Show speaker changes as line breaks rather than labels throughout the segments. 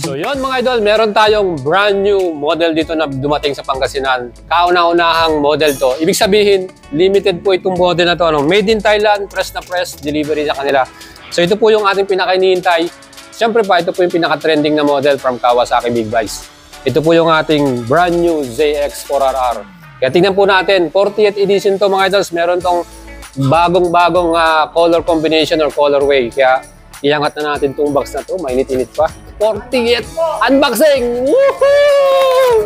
So yun mga idol, meron tayong brand new model dito na dumating sa Pangasinan. Kauna-unahang model to. Ibig sabihin, limited po itong model na to. Made in Thailand, press na press, delivery sa kanila. So ito po yung ating pinaka-inihintay. Siyempre pa, ito po yung pinaka-trending na model from Kawasaki Big Bikes. Ito po yung ating brand new ZX4RR. Kaya tingnan po natin, 40th edition to mga idols. Meron tong bagong-bagong color combination or colorway. Kaya iangat na natin itong box na to. Mainit-init pa. 40th unboxing! Woohoo!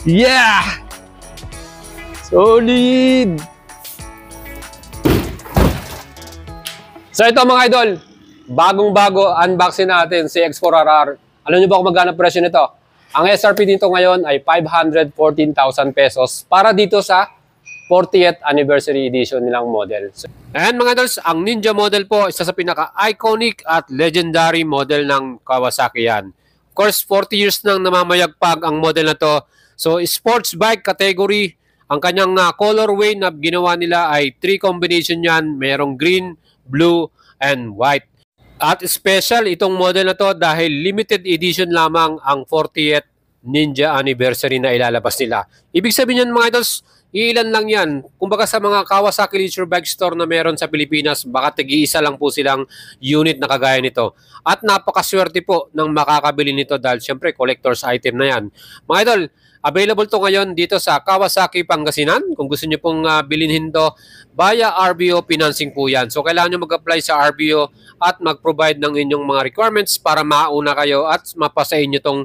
Yeah! Solid! So ito mga idol, bagong-bago unboxing natin si ZX4RR. Alam niyo ba kung magkano presyo nito? Ang SRP dito ngayon ay 514,000 pesos para dito sa 40th anniversary edition nilang model. And mga idols, ang Ninja model po, isa sa pinaka-iconic at legendary model ng Kawasaki yan. Of course, 40 years nang namamayagpag ang model na to. So, sports bike category, ang kanyang colorway na ginawa nila ay 3 combination yan. Merong green, blue, and white. At special itong model na to dahil limited edition lamang ang 40th Ninja anniversary na ilalabas nila. Ibig sabihin yan mga idols, ilan lang yan. Kumbaga sa mga Kawasaki Leisure Bike Store na meron sa Pilipinas, baka tig-iisa lang po silang unit na kagaya nito. At napakaswerte po ng makakabili nito dahil syempre collector's item na yan. Mga idol, available to ngayon dito sa Kawasaki Pangasinan. Kung gusto nyo pong bilhin to, via RBO financing po yan. So kailangan nyo mag-apply sa RBO at mag-provide ng inyong mga requirements para mauna kayo at mapasain nyo tong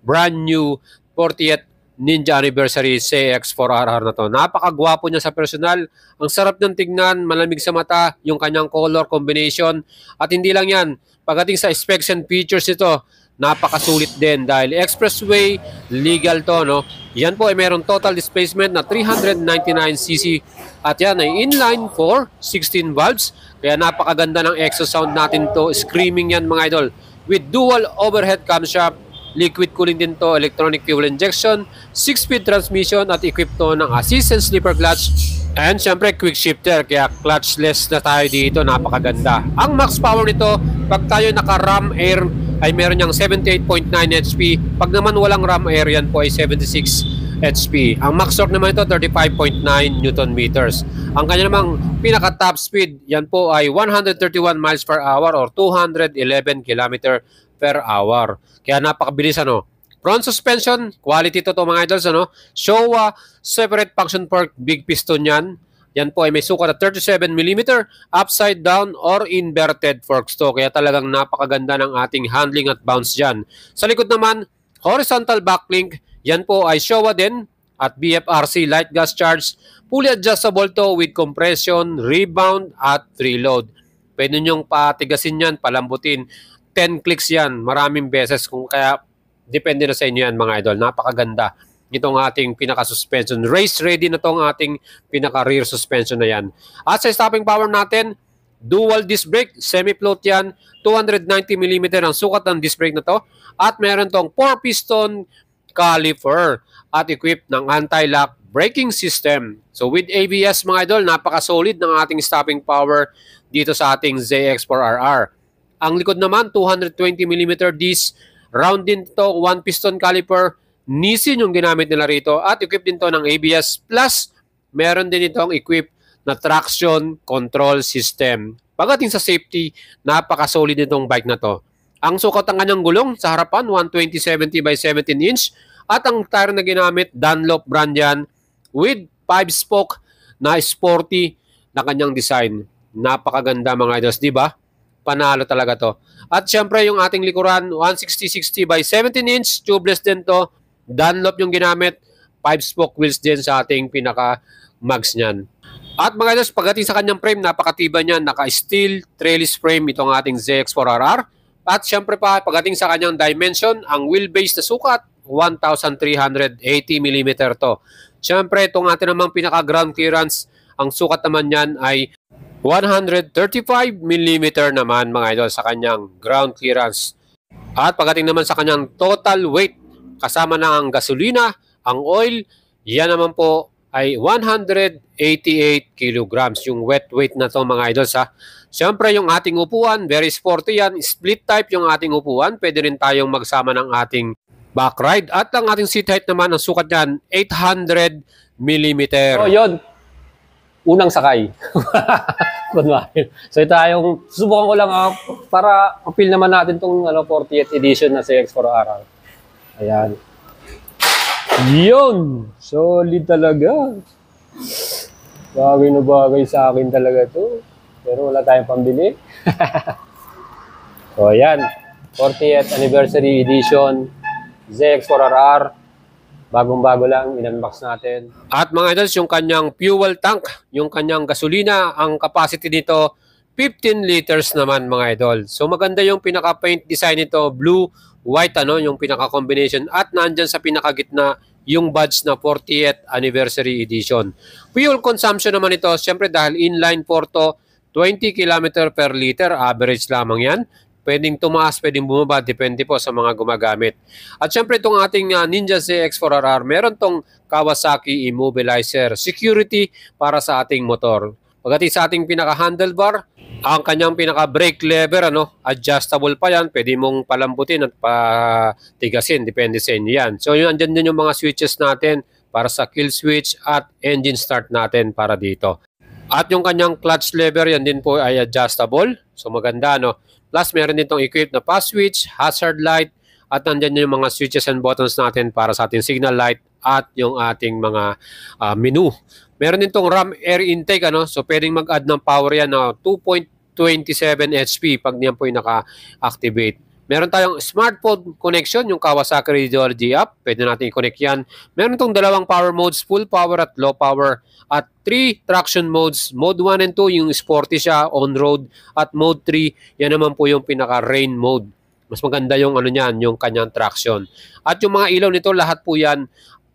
brand new 40th Ninja Anniversary ZX4RR na to. Napakagwapo niya sa personal. Ang sarap ng tignan, malamig sa mata, yung kanyang color combination. At hindi lang yan, pagdating sa specs and features nito, napakasulit din dahil expressway, legal to, no? Yan po ay mayroong total displacement na 399cc at yan ay inline for 16 valves. Kaya napakaganda ng exhaust sound natin to. Screaming yan mga idol. With dual overhead camshaft, liquid cooling din to, electronic fuel injection, 6-speed transmission at equipped to ng assist and slipper clutch and syempre quick shifter, kaya clutchless na tayo dito, napakaganda. Ang max power nito, pag tayo naka ram air ay meron niyang 78.9 HP, pag naman walang ram air yan po ay 76 HP. Ang max torque naman ito 35.9 Newton meters. Ang kanya namang pinaka top speed, yan po ay 131 miles per hour or 211 km per hour. Kaya napakabilis ano. Front suspension, quality to mga idols ano. Showa separate function fork, big piston yan. Yan po ay may sukat na 37mm, upside down or inverted forks to. Kaya talagang napakaganda ng ating handling at bounce dyan. Sa likod naman, horizontal backlink. Yan po ay Showa din at BFRC light gas charge. Fully adjustable to with compression, rebound at preload. Pwede nyong patigasin yan, palambutin. 10 clicks yan, maraming beses, kung kaya depende na sa inyo yan mga idol. Napakaganda itong ating pinaka-suspension. Race ready na itong ating pinaka-rear suspension na yan. At sa stopping power natin, dual disc brake, semi-float yan, 290mm ang sukat ng disc brake na to. At meron tong 4-piston caliper at equipped ng anti-lock braking system. So with ABS mga idol, napaka-solid ng ating stopping power dito sa ating ZX4RR. Ang likod naman, 220mm disc, round din to, 1-piston caliper, Nissin yung ginamit nila rito, at equipped din to ng ABS, plus meron din itong equipped na traction control system. Pagdating sa safety, napaka-solid nitong bike na to. Ang sukat ng kanyang gulong sa harapan, 120/70 by 17 inch, at ang tire na ginamit, Dunlop brand yan, with 5-spoke na sporty na kanyang design. Napakaganda mga idols, di ba? Panalo talaga to. At syempre yung ating likuran, 160/60 by 17 inch, tubeless din to. Dunlop yung ginamit, 5-spoke wheels din sa ating pinaka-mags niyan. At mga idols, pagdating sa kanyang frame, napakatiba niyan, naka-steel trellis frame itong ating ZX4RR. At syempre pa, pagdating sa kanyang dimension, ang wheelbase na sukat, 1,380mm to. Syempre, itong ating namang pinaka-ground clearance, ang sukat naman niyan ay 135mm naman mga idol sa kanyang ground clearance. At pagdating naman sa kanyang total weight, kasama na ang gasolina, ang oil, yan naman po ay 188 kilograms. Yung wet weight na to mga idols ha. Siyempre yung ating upuan, very sporty yan. Split type yung ating upuan. Pwede rin tayong magsama ng ating back ride. At ang ating seat height naman, ang sukat niyan, 800 mm. So yun, unang sakay. So ito yung susubukan ko lang para appeal naman natin itong 40th edition na CX4RR. Ayan. Yun! Solid talaga. Bagay na bagay sa akin talaga to. Pero wala tayong pambili. So ayan, 40th anniversary edition ZX4RR. Bagong-bago lang, in-unbox natin. At mga idols, yung kanyang fuel tank, yung kanyang gasolina, ang capacity nito, 15 liters naman mga idol. So maganda yung pinaka-paint design nito, blue, white, yung pinaka-combination. At nandyan sa pinakagitna, yung badge na 40th anniversary edition. Fuel consumption naman ito, syempre dahil inline Porto, 20 km per liter, average lamang yan. Pwedeng tumaas, pwedeng bumaba, depende po sa mga gumagamit. At syempre itong ating Ninja ZX4RR, meron tong Kawasaki Immobilizer Security para sa ating motor. Pagdating sa ating pinaka-handlebar, ang kanyang pinaka-brake lever, adjustable pa yan. Pwede mong palambutin at patigasin, depende sa inyo yan. So yun, andyan din yung mga switches natin para sa kill switch at engine start natin para dito. At yung kanyang clutch lever, yan din po ay adjustable. So maganda, Plus, meron din itong equipped na pass switch, hazard light, at nandyan yung mga switches and buttons natin para sa ating signal light at yung ating mga menu. Meron din itong RAM air intake, so pwedeng mag-add ng power yan na 2.27 HP pag niyan po yung naka-activate. Meron tayong smartphone connection, yung Kawasaki Radiology app. Pwede natin i-connect yan. Meron itong dalawang power modes, full power at low power. At 3 traction modes, mode 1 and 2, yung sporty siya, on-road. At mode 3, yan naman po yung pinaka-rain mode. Mas maganda yung yung kanyang traction. At yung mga ilaw nito, lahat po yan,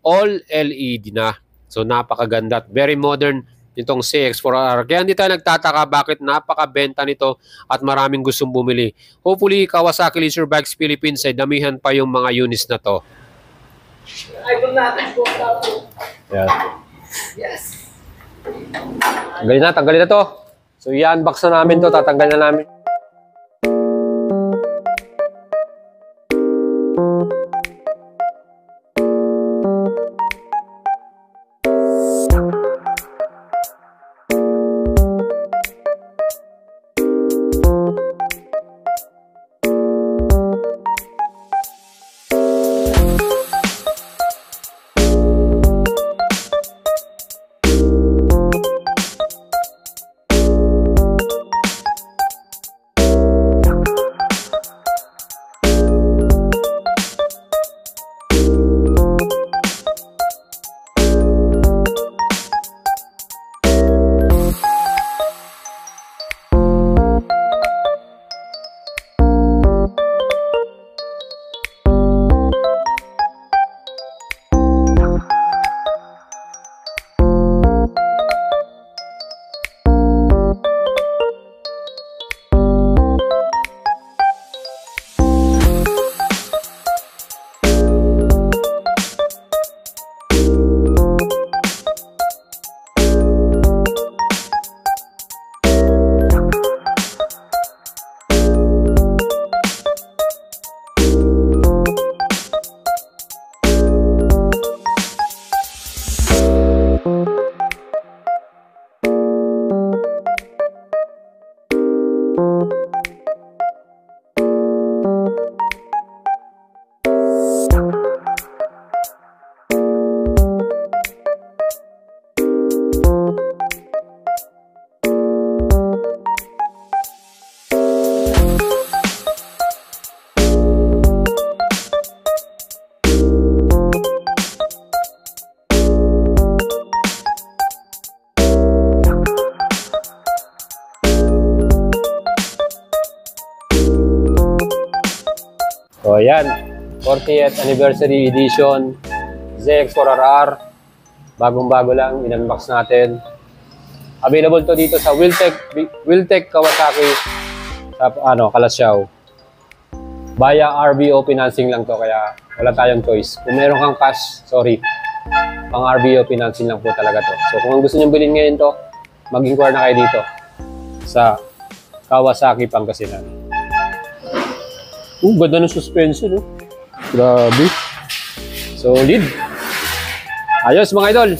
all LED na. So napakaganda at very modern itong CX4RR. Kaya hindi tayo nagtataka bakit napakabenta nito at maraming gustong bumili. Hopefully, Kawasaki Leisure Bikes Philippines ay damihan pa yung mga units na to.
Idol natin po.
Yeah.
Yes.
Tanggalin na to. So i-unbox na namin to, tatanggalin na namin. So ayan, 40th anniversary edition ZX4RR. Bagong-bago lang, in-unbox natin. Available to dito sa Wiltec Kawasaki sa Kalasyaw. Via RBO financing lang to, kaya wala tayong choice. Kung meron kang cash, sorry. Pang RVO, pinansin lang po talaga to. So kung gusto nyo bilhin ngayon to, mag-inquire na kayo dito sa Kawasaki, Pangasinan. Ganda ng suspension, no? Grabe. Solid. Ayos mga idol.